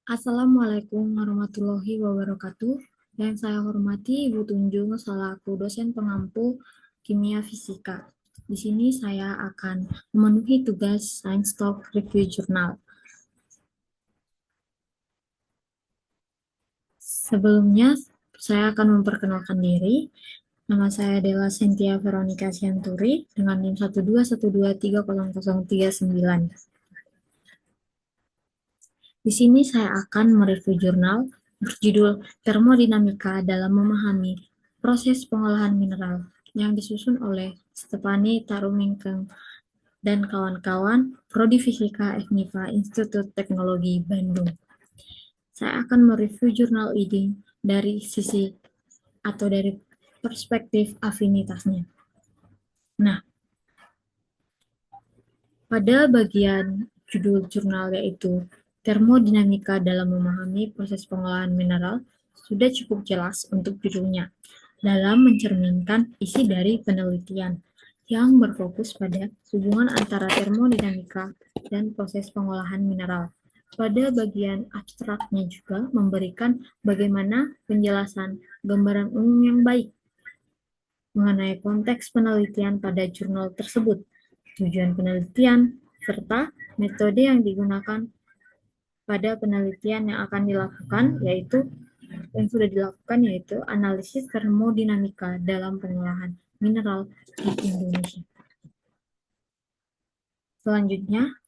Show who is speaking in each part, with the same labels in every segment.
Speaker 1: Assalamualaikum warahmatullahi wabarakatuh. Yang saya hormati Ibu Tunjung selaku dosen pengampu kimia fisika. Di sini saya akan memenuhi tugas Science Talk Review Journal. Sebelumnya, saya akan memperkenalkan diri. Nama saya adalah Cynthia Veronica Sianturi dengan NIM 121230039. Di sini saya akan mereview jurnal berjudul Termodinamika dalam Memahami Proses Pengolahan Mineral yang disusun oleh Stefani Tarumingkeng dan kawan-kawan Prodi Fisika FMIPA Institut Teknologi Bandung. Saya akan mereview jurnal ini dari sisi atau dari perspektif afinitasnya. Nah, pada bagian judul jurnal yaitu Termodinamika dalam Memahami Proses Pengolahan Mineral sudah cukup jelas untuk judulnya dalam mencerminkan isi dari penelitian yang berfokus pada hubungan antara termodinamika dan proses pengolahan mineral. Pada bagian abstraknya juga memberikan bagaimana penjelasan gambaran umum yang baik mengenai konteks penelitian pada jurnal tersebut, tujuan penelitian, serta metode yang digunakan pada penelitian yang akan dilakukan, yaitu yang sudah dilakukan yaitu analisis termodinamika dalam pengolahan mineral di Indonesia. Selanjutnya,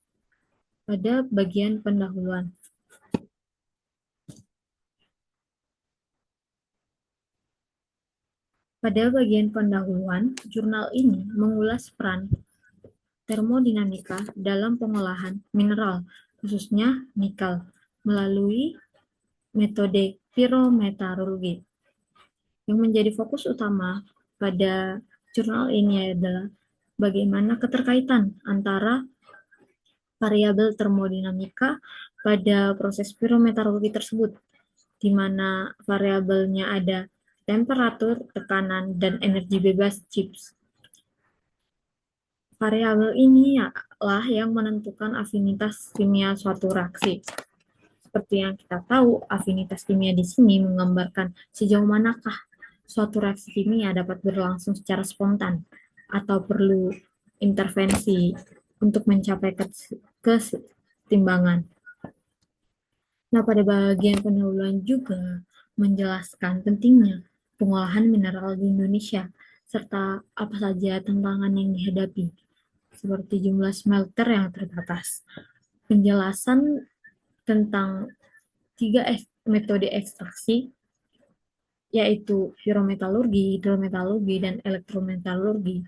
Speaker 1: pada bagian pendahuluan. Pada bagian pendahuluan, jurnal ini mengulas peran termodinamika dalam pengolahan mineral, khususnya nikel, melalui metode pirometalurgi. Yang menjadi fokus utama pada jurnal ini adalah bagaimana keterkaitan antara variabel termodinamika pada proses pirometalurgi tersebut, di mana variabelnya ada temperatur, tekanan, dan energi bebas Gibbs. Variabel ini lah yang menentukan afinitas kimia suatu reaksi. Seperti yang kita tahu, afinitas kimia di sini menggambarkan sejauh manakah suatu reaksi kimia dapat berlangsung secara spontan atau perlu intervensi untuk mencapai kesetimbangan. Nah, pada bagian pendahuluan juga menjelaskan pentingnya pengolahan mineral di Indonesia serta apa saja tantangan yang dihadapi, seperti jumlah smelter yang terbatas, penjelasan tentang tiga metode ekstraksi, yaitu pirometalurgi, hidrometalurgi, dan elektrometalurgi,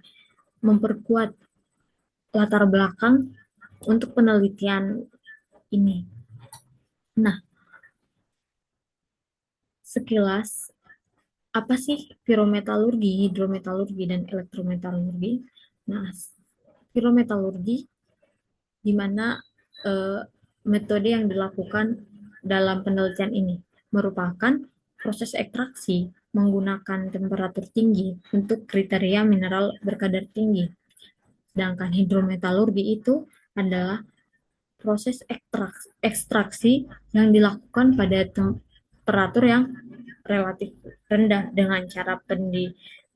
Speaker 1: memperkuat latar belakang untuk penelitian ini. Nah, sekilas, apa sih pirometalurgi, hidrometalurgi, dan elektrometalurgi? Nah, pirometalurgi di mana metode yang dilakukan dalam penelitian ini merupakan proses ekstraksi menggunakan temperatur tinggi untuk kriteria mineral berkadar tinggi. Sedangkan hidrometalurgi itu adalah proses ekstraksi yang dilakukan pada temperatur yang relatif rendah dengan cara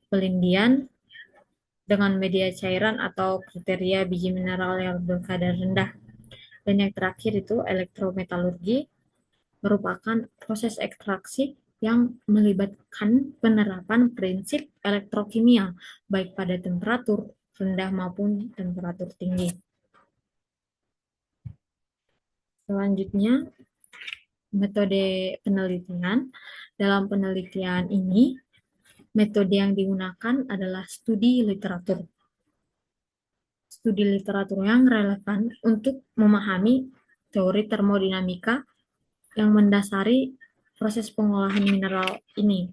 Speaker 1: pelindian dengan media cairan atau kriteria biji mineral yang berkadar rendah. Dan yang terakhir itu elektrometalurgi merupakan proses ekstraksi yang melibatkan penerapan prinsip elektrokimia baik pada temperatur rendah maupun temperatur tinggi. Selanjutnya, metode penelitian. Dalam penelitian ini, metode yang digunakan adalah studi literatur. Studi literatur yang relevan untuk memahami teori termodinamika yang mendasari proses pengolahan mineral ini.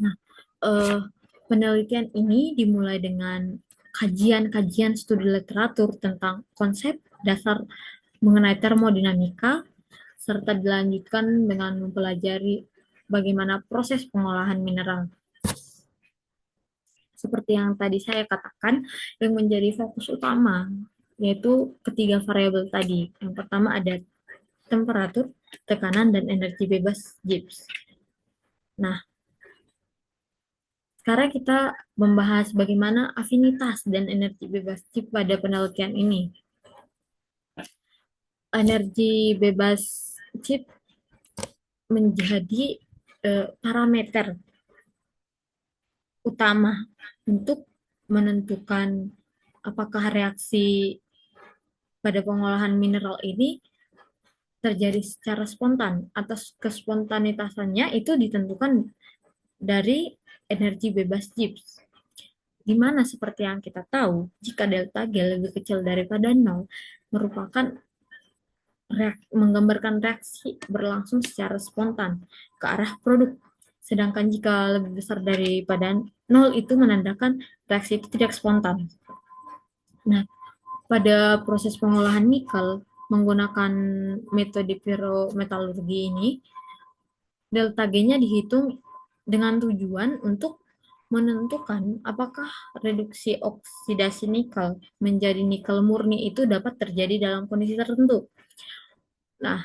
Speaker 1: Nah, penelitian ini dimulai dengan kajian-kajian studi literatur tentang konsep dasar mengenai termodinamika, serta dilanjutkan dengan mempelajari bagaimana proses pengolahan mineral. Seperti yang tadi saya katakan, yang menjadi fokus utama yaitu ketiga variabel tadi. Yang pertama ada temperatur, tekanan, dan energi bebas Gibbs. Nah, sekarang kita membahas bagaimana afinitas dan energi bebas Gibbs pada penelitian ini. Energi bebas Gibbs menjadi parameter utama untuk menentukan apakah reaksi pada pengolahan mineral ini terjadi secara spontan. Atas kespontanitasannya itu ditentukan dari energi bebas Gibbs. Di mana seperti yang kita tahu, jika delta G lebih kecil daripada 0, merupakan menggambarkan reaksi berlangsung secara spontan ke arah produk. Sedangkan jika lebih besar daripada 0 itu menandakan reaksi itu tidak spontan. Nah, pada proses pengolahan nikel menggunakan metode pirometalurgi ini, delta G-nya dihitung dengan tujuan untuk menentukan apakah reduksi oksidasi nikel menjadi nikel murni itu dapat terjadi dalam kondisi tertentu. Nah,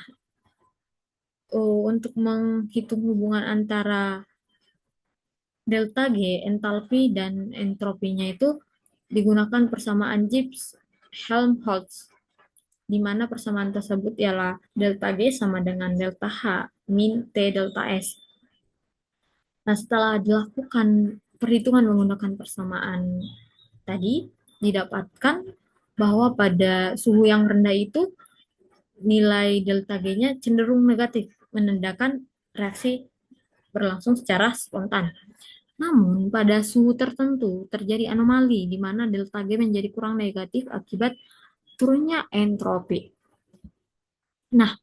Speaker 1: untuk menghitung hubungan antara delta G, entalpi, dan entropinya itu digunakan persamaan Gibbs-Helmholtz, di mana persamaan tersebut ialah delta G sama dengan delta H min T delta S. Nah, setelah dilakukan perhitungan menggunakan persamaan tadi, didapatkan bahwa pada suhu yang rendah itu nilai delta G-nya cenderung negatif, menandakan reaksi berlangsung secara spontan. Namun, pada suhu tertentu terjadi anomali di mana delta G menjadi kurang negatif akibat turunnya entropi. Nah,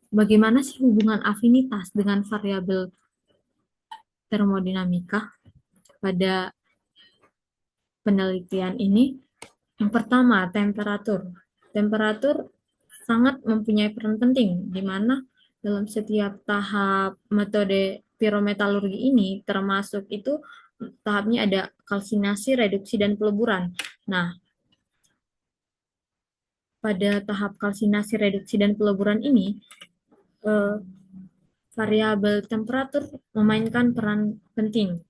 Speaker 1: bagaimana sih hubungan afinitas dengan variabel termodinamika pada penelitian ini? Yang pertama, temperatur. Temperatur sangat mempunyai peran penting, di mana dalam setiap tahap metode pirometalurgi ini, termasuk itu tahapnya ada kalsinasi, reduksi, dan peleburan. Nah, pada tahap kalsinasi, reduksi, dan peleburan ini, eh, variabel temperatur memainkan peran penting.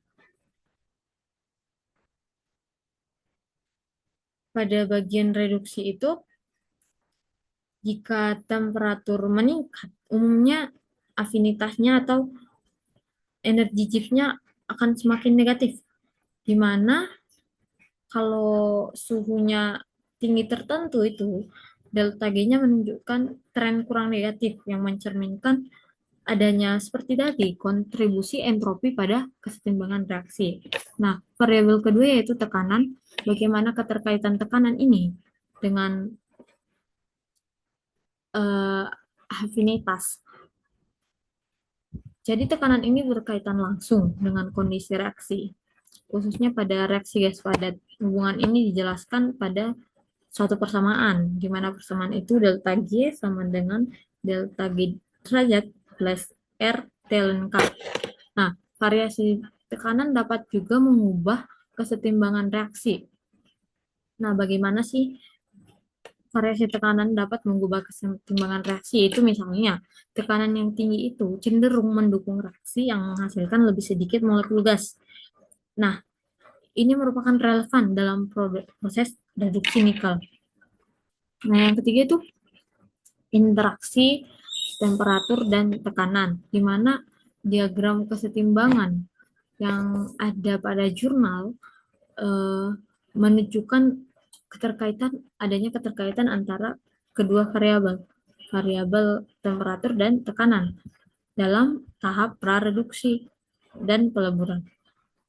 Speaker 1: Pada bagian reduksi itu, jika temperatur meningkat, umumnya afinitasnya atau energi Gibbs-nya akan semakin negatif. Di mana kalau suhunya tinggi tertentu itu, delta G-nya menunjukkan tren kurang negatif yang mencerminkan adanya seperti tadi, kontribusi entropi pada kesetimbangan reaksi. Nah, variabel kedua yaitu tekanan. Bagaimana keterkaitan tekanan ini dengan uh, afinitas. Jadi tekanan ini berkaitan langsung dengan kondisi reaksi, khususnya pada reaksi gas padat. Hubungan ini dijelaskan pada suatu persamaan, di mana persamaan itu delta G sama dengan delta G derajat plus R T ln K. Nah, variasi tekanan dapat juga mengubah kesetimbangan reaksi. Nah, bagaimana sih variasi tekanan dapat mengubah keseimbangan reaksi? Itu misalnya, tekanan yang tinggi itu cenderung mendukung reaksi yang menghasilkan lebih sedikit molekul gas. Nah, ini merupakan relevan dalam proses reduksi nikel. Nah, yang ketiga itu interaksi temperatur dan tekanan, di mana diagram kesetimbangan yang ada pada jurnal menunjukkan adanya keterkaitan antara kedua variabel, variabel temperatur dan tekanan dalam tahap prareduksi dan peleburan.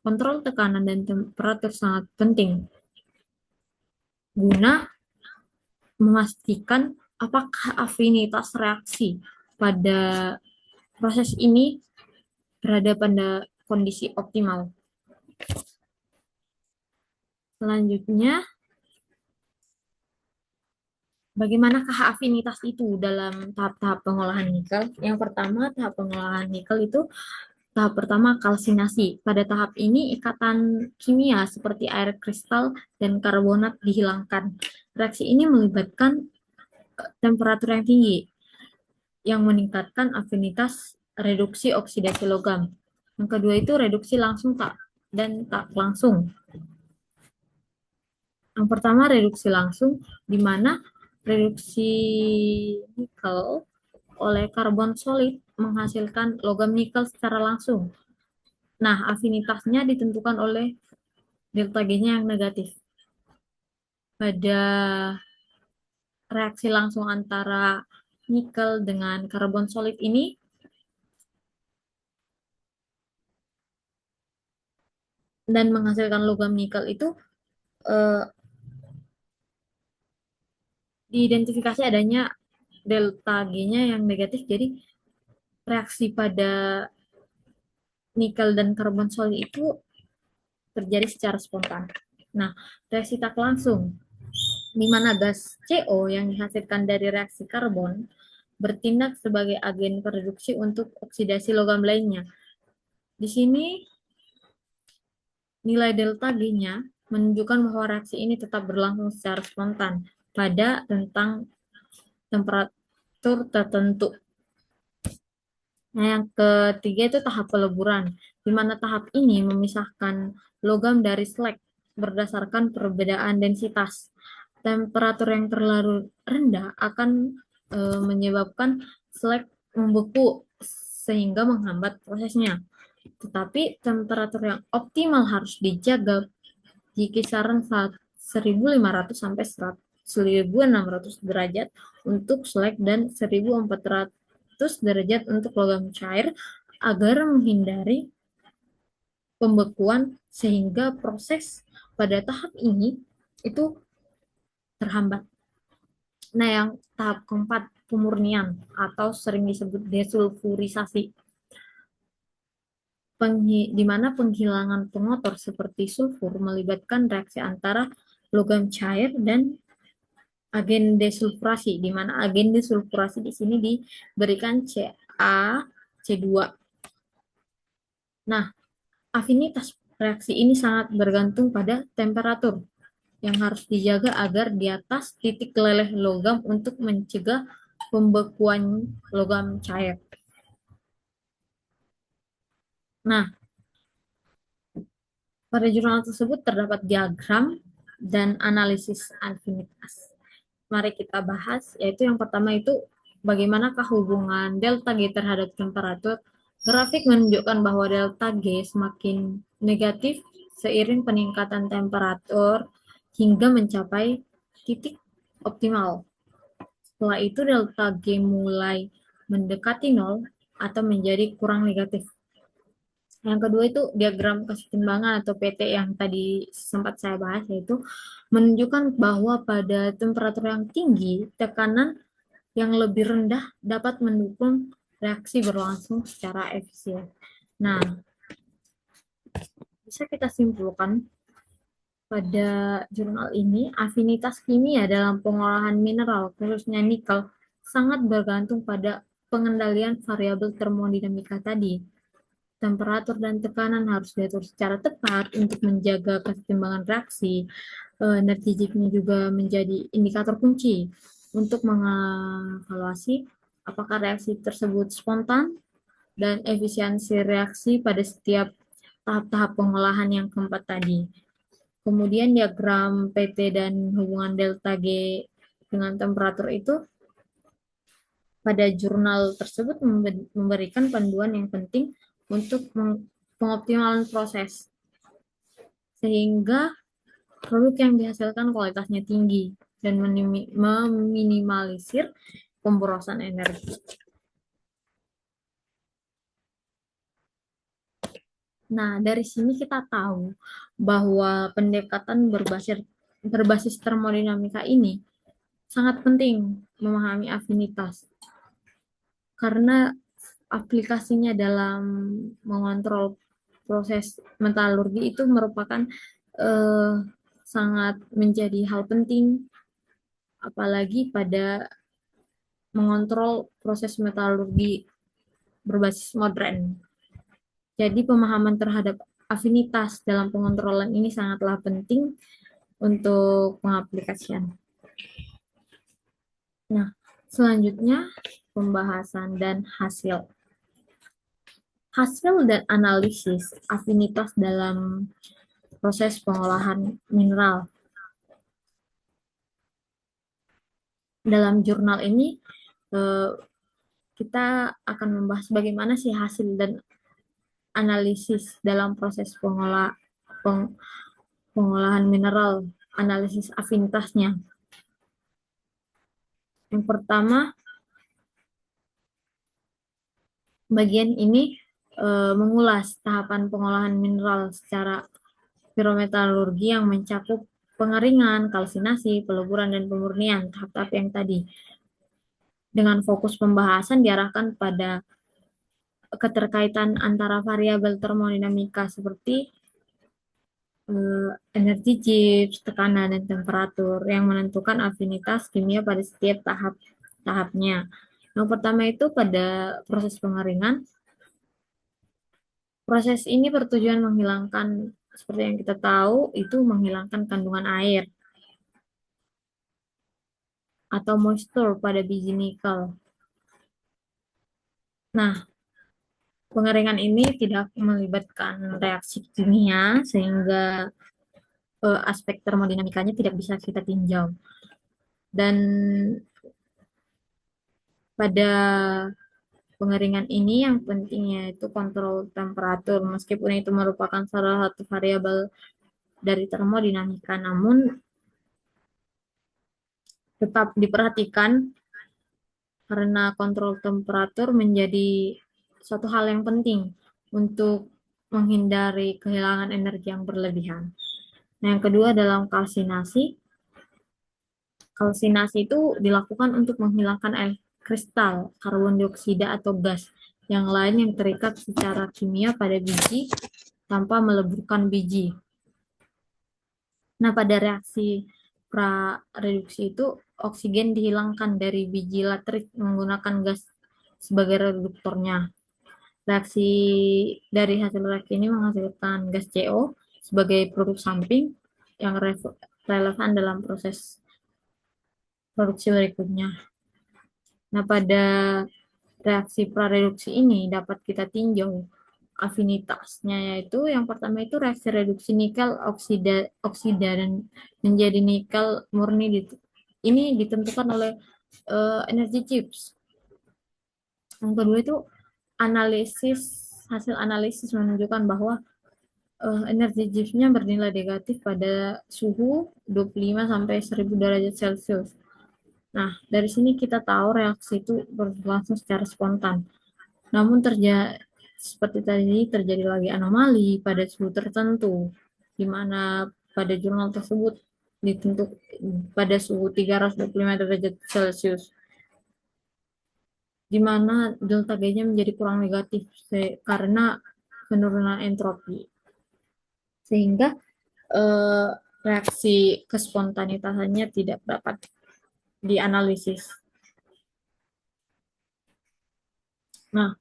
Speaker 1: Kontrol tekanan dan temperatur sangat penting guna memastikan apakah afinitas reaksi pada proses ini berada pada kondisi optimal. Selanjutnya, bagaimanakah afinitas itu dalam tahap-tahap pengolahan nikel? Yang pertama, tahap pengolahan nikel itu tahap pertama kalsinasi. Pada tahap ini ikatan kimia seperti air kristal dan karbonat dihilangkan. Reaksi ini melibatkan temperatur yang tinggi. yang meningkatkan afinitas reduksi oksidasi logam. Yang kedua itu reduksi langsung dan tak langsung. Yang pertama reduksi langsung, di mana reduksi nikel oleh karbon solid menghasilkan logam nikel secara langsung. Nah, afinitasnya ditentukan oleh delta G-nya yang negatif. Pada reaksi langsung antara nikel dengan karbon solid ini, dan menghasilkan logam nikel itu eh, diidentifikasi adanya delta G-nya yang negatif, jadi reaksi pada nikel dan karbon solid itu terjadi secara spontan. Nah, reaksi tak langsung, di mana gas CO yang dihasilkan dari reaksi karbon bertindak sebagai agen reduksi untuk oksidasi logam lainnya. Di sini nilai delta G-nya menunjukkan bahwa reaksi ini tetap berlangsung secara spontan pada rentang temperatur tertentu. Nah, yang ketiga itu tahap peleburan, di mana tahap ini memisahkan logam dari slag berdasarkan perbedaan densitas. Temperatur yang terlalu rendah akan menyebabkan slag membeku sehingga menghambat prosesnya. Tetapi temperatur yang optimal harus dijaga di kisaran 1500 sampai 1600 derajat untuk slag dan 1400 derajat untuk logam cair agar menghindari pembekuan sehingga proses pada tahap ini itu terhambat. Nah, yang tahap keempat pemurnian atau sering disebut desulfurisasi, di mana penghilangan pengotor seperti sulfur melibatkan reaksi antara logam cair dan agen desulfurasi, di mana agen desulfurasi di sini diberikan CaC2. Nah, afinitas reaksi ini sangat bergantung pada temperatur yang harus dijaga agar di atas titik leleh logam untuk mencegah pembekuan logam cair. Nah, pada jurnal tersebut terdapat diagram dan analisis afinitas. Mari kita bahas, yaitu yang pertama itu bagaimanakah hubungan delta G terhadap temperatur. Grafik menunjukkan bahwa delta G semakin negatif seiring peningkatan temperatur hingga mencapai titik optimal. Setelah itu delta G mulai mendekati nol atau menjadi kurang negatif. Yang kedua itu diagram kesetimbangan atau PT yang tadi sempat saya bahas, yaitu menunjukkan bahwa pada temperatur yang tinggi, tekanan yang lebih rendah dapat mendukung reaksi berlangsung secara efisien. Nah, bisa kita simpulkan pada jurnal ini, afinitas kimia dalam pengolahan mineral, khususnya nikel, sangat bergantung pada pengendalian variabel termodinamika tadi. Temperatur dan tekanan harus diatur secara tepat untuk menjaga keseimbangan reaksi. Energi Gibbs juga menjadi indikator kunci untuk mengevaluasi apakah reaksi tersebut spontan dan efisiensi reaksi pada setiap tahap-tahap pengolahan yang keempat tadi. Kemudian diagram PT dan hubungan delta G dengan temperatur itu pada jurnal tersebut memberikan panduan yang penting untuk pengoptimalan proses, sehingga produk yang dihasilkan kualitasnya tinggi dan meminimalisir pemborosan energi. Nah, dari sini kita tahu bahwa pendekatan berbasis termodinamika ini sangat penting memahami afinitas, karena aplikasinya dalam mengontrol proses metalurgi itu merupakan eh, sangat menjadi hal penting, apalagi pada mengontrol proses metalurgi berbasis modern. Jadi pemahaman terhadap afinitas dalam pengontrolan ini sangatlah penting untuk pengaplikasian. Nah, selanjutnya pembahasan dan hasil. Hasil dan analisis afinitas dalam proses pengolahan mineral. Dalam jurnal ini kita akan membahas bagaimana sih hasil dan analisis dalam proses pengolahan mineral, analisis afinitasnya. Yang pertama, bagian ini mengulas tahapan pengolahan mineral secara pirometalurgi yang mencakup pengeringan, kalsinasi, peleburan, dan pemurnian, tahap-tahap yang tadi. Dengan fokus pembahasan diarahkan pada keterkaitan antara variabel termodinamika seperti energi Gibbs, tekanan, dan temperatur yang menentukan afinitas kimia pada setiap tahapnya. Yang pertama itu pada proses pengeringan. Proses ini bertujuan menghilangkan, seperti yang kita tahu, itu menghilangkan kandungan air atau moisture pada biji nikel. Nah, pengeringan ini tidak melibatkan reaksi kimia, sehingga aspek termodinamikanya tidak bisa kita tinjau. Dan pada pengeringan ini yang pentingnya itu kontrol temperatur, meskipun itu merupakan salah satu variabel dari termodinamika, namun tetap diperhatikan karena kontrol temperatur menjadi suatu hal yang penting untuk menghindari kehilangan energi yang berlebihan. Nah, yang kedua dalam kalsinasi. Kalsinasi itu dilakukan untuk menghilangkan air kristal, karbon dioksida atau gas yang lain yang terikat secara kimia pada biji tanpa meleburkan biji. Nah, pada reaksi prareduksi itu oksigen dihilangkan dari biji latrik menggunakan gas sebagai reduktornya. Reaksi dari hasil reaksi ini menghasilkan gas CO sebagai produk samping yang relevan dalam proses produksi berikutnya. Nah, pada reaksi prareduksi ini dapat kita tinjau afinitasnya, yaitu yang pertama itu reaksi reduksi nikel oksida dan menjadi nikel murni. Ini ditentukan oleh energi Gibbs. Yang kedua itu hasil analisis menunjukkan bahwa energi Gibbs-nya bernilai negatif pada suhu 25 sampai 1000 derajat Celcius. Nah, dari sini kita tahu reaksi itu berlangsung secara spontan. Namun seperti tadi terjadi lagi anomali pada suhu tertentu, di mana pada jurnal tersebut ditentukan pada suhu 325 derajat Celcius, di mana delta G-nya menjadi kurang negatif karena penurunan entropi. Sehingga reaksi kespontanitasannya tidak dapat dianalisis. Nah,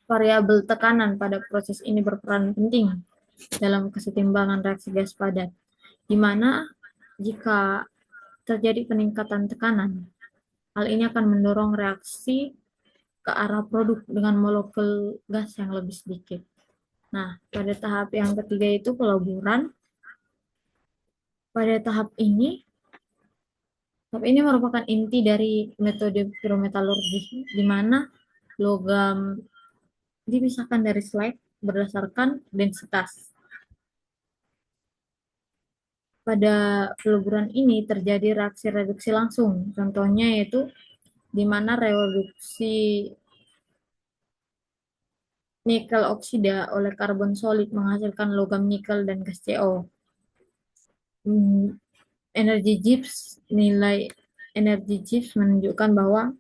Speaker 1: variabel tekanan pada proses ini berperan penting dalam kesetimbangan reaksi gas padat, di mana jika terjadi peningkatan tekanan, hal ini akan mendorong reaksi ke arah produk dengan molekul gas yang lebih sedikit. Nah, pada tahap yang ketiga itu peleburan. Pada tahap ini merupakan inti dari metode pirometalurgi, di mana logam dipisahkan dari slag berdasarkan densitas. Pada peleburan ini terjadi reaksi reduksi langsung. Contohnya yaitu di mana reduksi nikel oksida oleh karbon solid menghasilkan logam nikel dan gas CO. Nilai energi Gibbs menunjukkan bahwa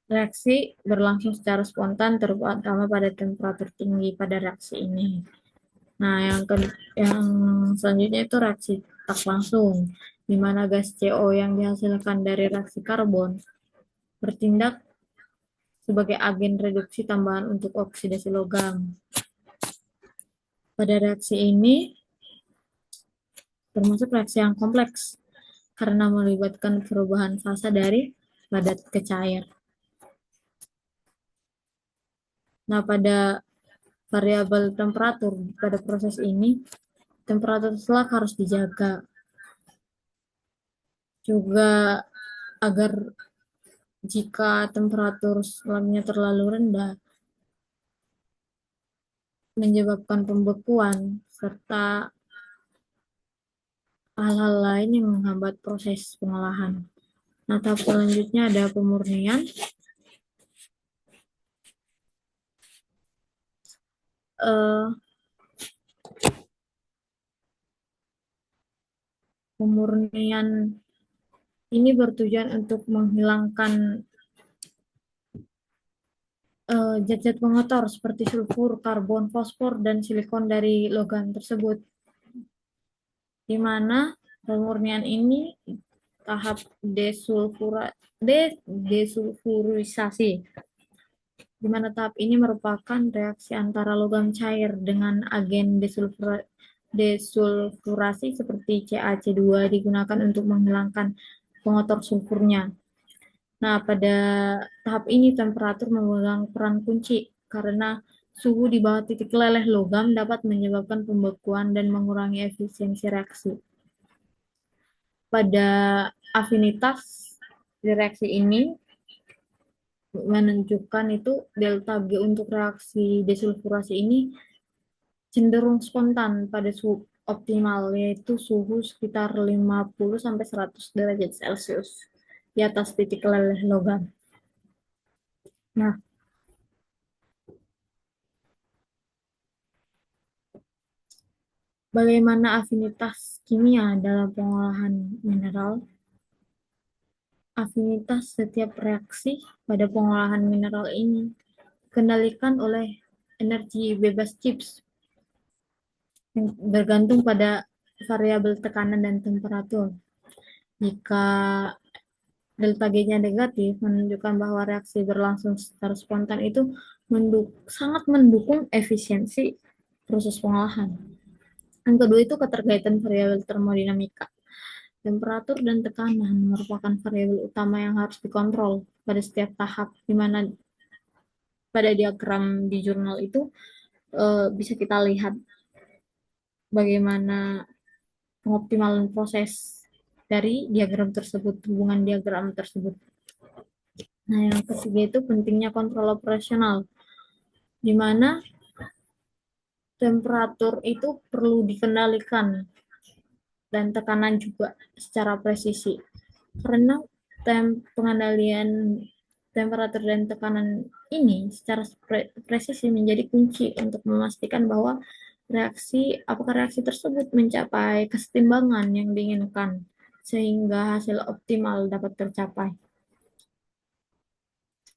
Speaker 1: reaksi berlangsung secara spontan terutama pada temperatur tinggi pada reaksi ini. Nah, yang selanjutnya itu reaksi tak langsung, di mana gas CO yang dihasilkan dari reaksi karbon bertindak sebagai agen reduksi tambahan untuk oksidasi logam. Pada reaksi ini termasuk reaksi yang kompleks karena melibatkan perubahan fasa dari padat ke cair. Nah, pada variabel temperatur pada proses ini, temperatur selak harus dijaga. Juga agar jika temperatur selamnya terlalu rendah, menyebabkan pembekuan, serta hal-hal lain yang menghambat proses pengolahan. Nah, tahap selanjutnya ada pemurnian. Eh, Pemurnian ini bertujuan untuk menghilangkan zat-zat pengotor seperti sulfur, karbon, fosfor, dan silikon dari logam tersebut. Di mana pemurnian ini tahap desulfurisasi, di mana tahap ini merupakan reaksi antara logam cair dengan agen desulfurasi seperti CaC2 digunakan untuk menghilangkan pengotor sulfurnya. Nah, pada tahap ini temperatur memegang peran kunci karena suhu di bawah titik leleh logam dapat menyebabkan pembekuan dan mengurangi efisiensi reaksi. Pada afinitas reaksi ini menunjukkan itu delta G untuk reaksi desulfurasi ini cenderung spontan pada suhu optimal, yaitu suhu sekitar 50-100 derajat Celcius di atas titik leleh logam. Nah, bagaimana afinitas kimia dalam pengolahan mineral? Afinitas setiap reaksi pada pengolahan mineral ini dikendalikan oleh energi bebas Gibbs yang bergantung pada variabel tekanan dan temperatur. Jika delta G-nya negatif, menunjukkan bahwa reaksi berlangsung secara spontan itu sangat mendukung efisiensi proses pengolahan. Yang kedua itu keterkaitan variabel termodinamika. Temperatur dan tekanan merupakan variabel utama yang harus dikontrol pada setiap tahap, di mana pada diagram di jurnal itu bisa kita lihat bagaimana pengoptimalan proses dari diagram tersebut, hubungan diagram tersebut. Nah, yang ketiga itu pentingnya kontrol operasional, di mana temperatur itu perlu dikendalikan dan tekanan juga secara presisi. Karena pengendalian temperatur dan tekanan ini secara presisi menjadi kunci untuk memastikan bahwa apakah reaksi tersebut mencapai kesetimbangan yang diinginkan sehingga hasil optimal dapat tercapai.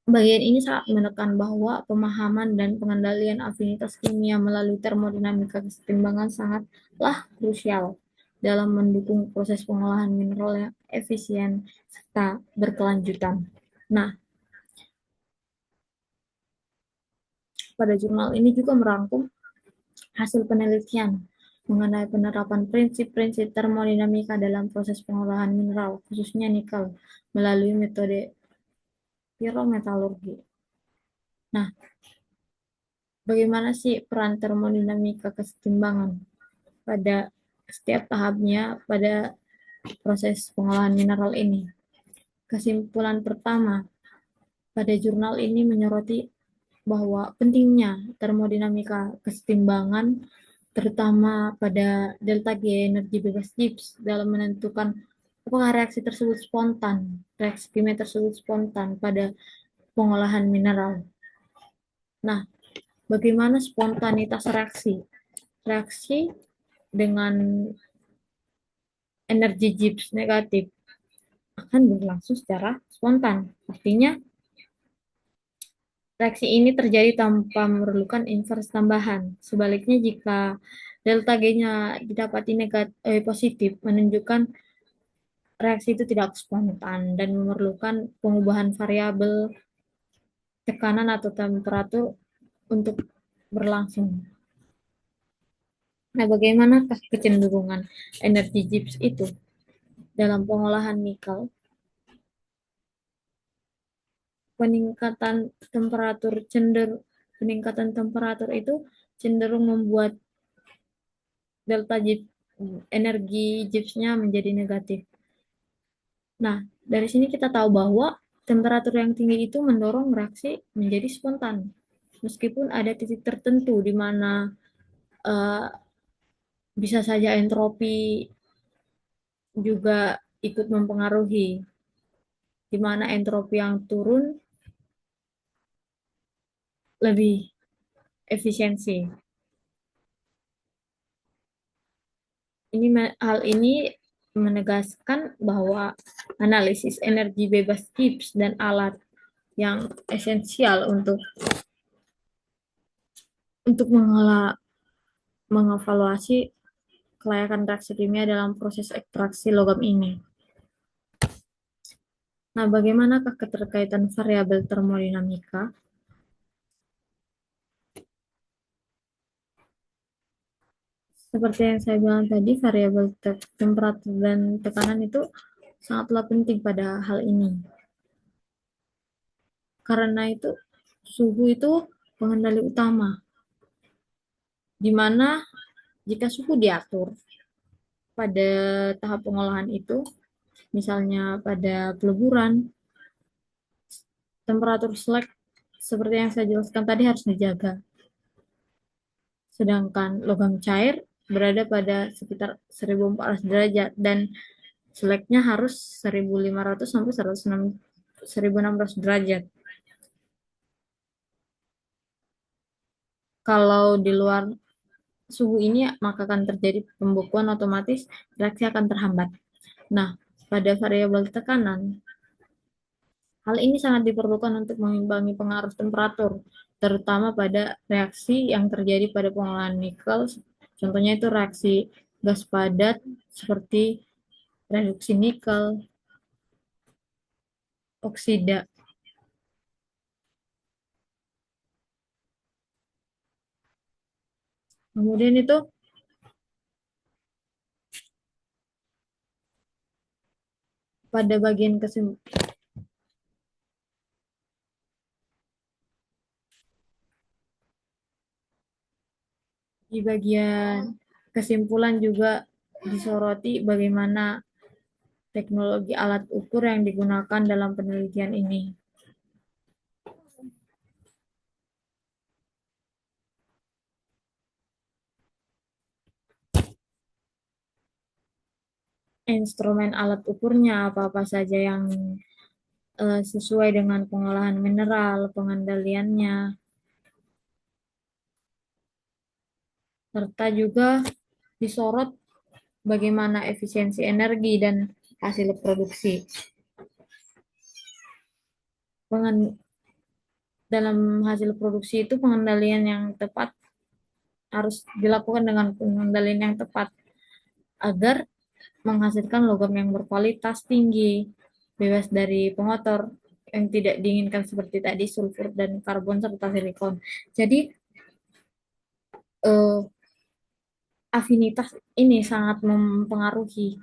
Speaker 1: Bagian ini sangat menekan bahwa pemahaman dan pengendalian afinitas kimia melalui termodinamika kesetimbangan sangatlah krusial dalam mendukung proses pengolahan mineral yang efisien serta berkelanjutan. Nah, pada jurnal ini juga merangkum hasil penelitian mengenai penerapan prinsip-prinsip termodinamika dalam proses pengolahan mineral, khususnya nikel, melalui metode pirometalurgi. Nah, bagaimana sih peran termodinamika kesetimbangan pada setiap tahapnya pada proses pengolahan mineral ini? Kesimpulan pertama, pada jurnal ini menyoroti bahwa pentingnya termodinamika kesetimbangan terutama pada delta G energi bebas Gibbs dalam menentukan apakah reaksi tersebut spontan, reaksi kimia tersebut spontan pada pengolahan mineral. Nah, bagaimana spontanitas reaksi? Reaksi dengan energi Gibbs negatif akan berlangsung secara spontan. Artinya, reaksi ini terjadi tanpa memerlukan invers tambahan. Sebaliknya, jika delta G-nya didapati positif, menunjukkan reaksi itu tidak spontan dan memerlukan pengubahan variabel tekanan atau temperatur untuk berlangsung. Nah, bagaimanakah kecenderungan energi Gibbs itu dalam pengolahan nikel? peningkatan peningkatan temperatur itu cenderung membuat delta G, energi Gibbs-nya menjadi negatif. Nah, dari sini kita tahu bahwa temperatur yang tinggi itu mendorong reaksi menjadi spontan. Meskipun ada titik tertentu di mana uh, bisa saja entropi juga ikut mempengaruhi, di mana entropi yang turun lebih efisiensi. Hal ini menegaskan bahwa analisis energi bebas Gibbs dan alat yang esensial untuk mengevaluasi kelayakan reaksi kimia dalam proses ekstraksi logam ini. Nah, bagaimanakah keterkaitan variabel termodinamika? Seperti yang saya bilang tadi, variabel temperatur dan tekanan itu sangatlah penting pada hal ini. Karena itu, suhu itu pengendali utama, di mana jika suhu diatur pada tahap pengolahan itu, misalnya pada peleburan, temperatur selek seperti yang saya jelaskan tadi harus dijaga. Sedangkan logam cair berada pada sekitar 1400 derajat dan seleknya harus 1500 sampai 1600 derajat. Kalau di luar suhu ini maka akan terjadi pembekuan, otomatis reaksi akan terhambat. Nah, pada variabel tekanan, hal ini sangat diperlukan untuk mengimbangi pengaruh temperatur, terutama pada reaksi yang terjadi pada pengolahan nikel. Contohnya itu reaksi gas padat seperti reduksi nikel, oksida. Kemudian itu pada bagian di bagian kesimpulan juga disoroti bagaimana teknologi alat ukur yang digunakan dalam penelitian ini. Instrumen alat ukurnya apa-apa saja yang sesuai dengan pengolahan mineral, pengendaliannya, serta juga disorot bagaimana efisiensi energi dan hasil produksi. Dalam hasil produksi itu pengendalian yang tepat harus dilakukan dengan pengendalian yang tepat agar menghasilkan logam yang berkualitas tinggi, bebas dari pengotor yang tidak diinginkan seperti tadi sulfur dan karbon serta silikon. Jadi afinitas ini sangat mempengaruhi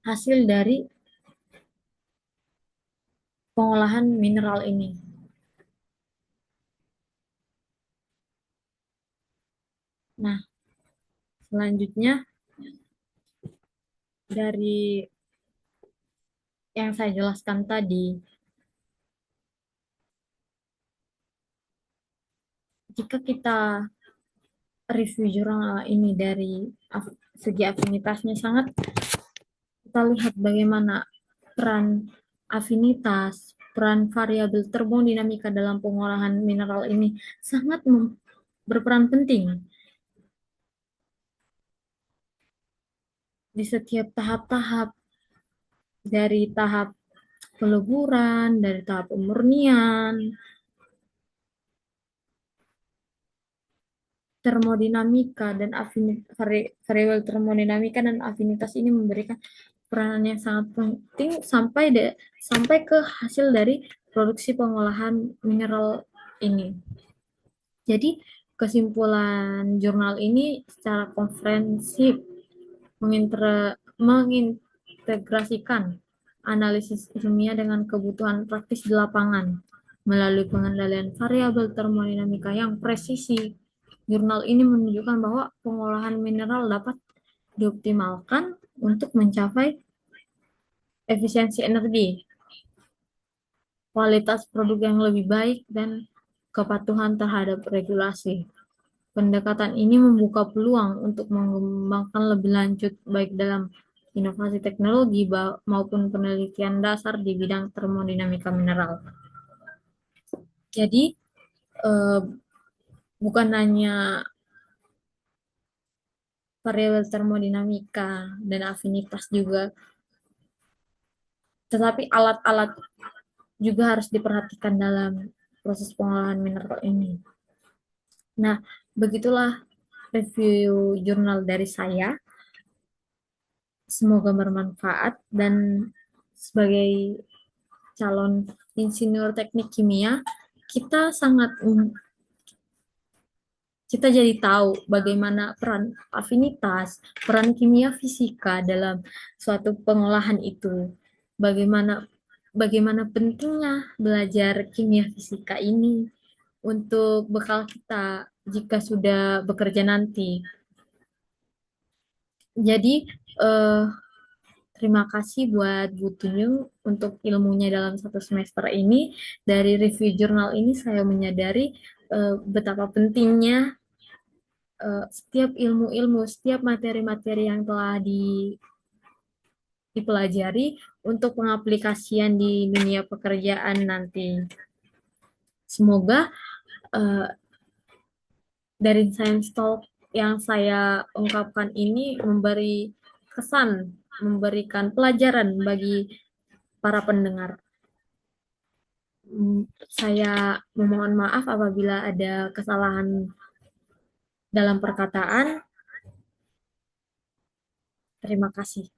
Speaker 1: hasil dari pengolahan mineral ini. Nah, selanjutnya dari yang saya jelaskan tadi, jika kita review jurnal ini dari segi afinitasnya, sangat kita lihat bagaimana peran afinitas, peran variabel termodinamika dalam pengolahan mineral ini sangat berperan penting di setiap tahap-tahap, dari tahap peleburan, dari tahap pemurnian, termodinamika dan variabel termodinamika dan afinitas ini memberikan peranan yang sangat penting sampai ke hasil dari produksi pengolahan mineral ini. Jadi kesimpulan jurnal ini secara komprehensif mengintegrasikan analisis ilmiah dengan kebutuhan praktis di lapangan. Melalui pengendalian variabel termodinamika yang presisi, jurnal ini menunjukkan bahwa pengolahan mineral dapat dioptimalkan untuk mencapai efisiensi energi, kualitas produk yang lebih baik, dan kepatuhan terhadap regulasi. Pendekatan ini membuka peluang untuk mengembangkan lebih lanjut baik dalam inovasi teknologi maupun penelitian dasar di bidang termodinamika mineral. Jadi, eh, bukan hanya variabel termodinamika dan afinitas juga, tetapi alat-alat juga harus diperhatikan dalam proses pengolahan mineral ini. Nah, begitulah review jurnal dari saya. Semoga bermanfaat dan sebagai calon insinyur teknik kimia, kita sangat kita jadi tahu bagaimana peran afinitas, peran kimia fisika dalam suatu pengolahan itu. Bagaimana bagaimana pentingnya belajar kimia fisika ini untuk bekal kita jika sudah bekerja nanti. Jadi, eh, terima kasih buat Bu Tunyung untuk ilmunya dalam satu semester ini. Dari review jurnal ini saya menyadari betapa pentingnya setiap ilmu-ilmu, setiap materi-materi yang telah dipelajari untuk pengaplikasian di dunia pekerjaan nanti. Semoga uh, dari Science Talk yang saya ungkapkan ini memberi kesan, memberikan pelajaran bagi para pendengar. Saya memohon maaf apabila ada kesalahan dalam perkataan. Terima kasih.